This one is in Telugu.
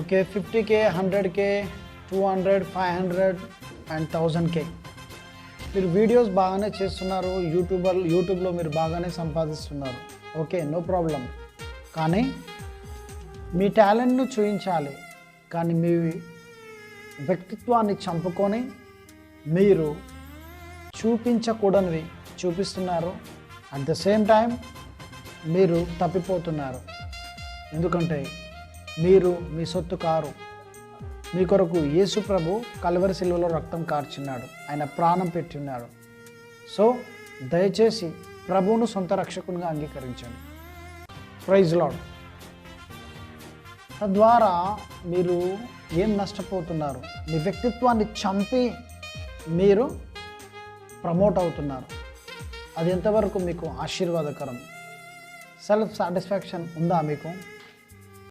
Okay 50K 100K 200 500 and 1000K మీరు వీడియోస్ బాగానే చేస్తున్నారు, యూట్యూబ్లో మీరు బాగానే సంపాదిస్తున్నారు. Okay, no problem. కానీ మీ టాలెంట్ను చూపించాలి, కానీ మీ వ్యక్తిత్వాన్ని చంపుకొని మీరు చూపించకూడనివి చూపిస్తున్నారు. అట్ ద సేమ్ టైం మీరు తప్పిపోతున్నారు. ఎందుకంటే మీరు మీ సొత్తు కారు. మీ కొరకు యేసు ప్రభు కల్వరి శిలువలో రక్తం కార్చున్నాడు, ఆయన ప్రాణం పెట్టున్నాడు. సో దయచేసి ప్రభువును సొంత రక్షకునిగా అంగీకరించండి. Praise lord. తద్వారా మీరు ఏం నష్టపోతున్నారు? మీ వ్యక్తిత్వాన్ని చంపి మీరు ప్రమోట్ అవుతున్నారు. అది ఎంతవరకు మీకు ఆశీర్వాదకరం? సెల్ఫ్ సాటిస్ఫాక్షన్ ఉందా మీకు?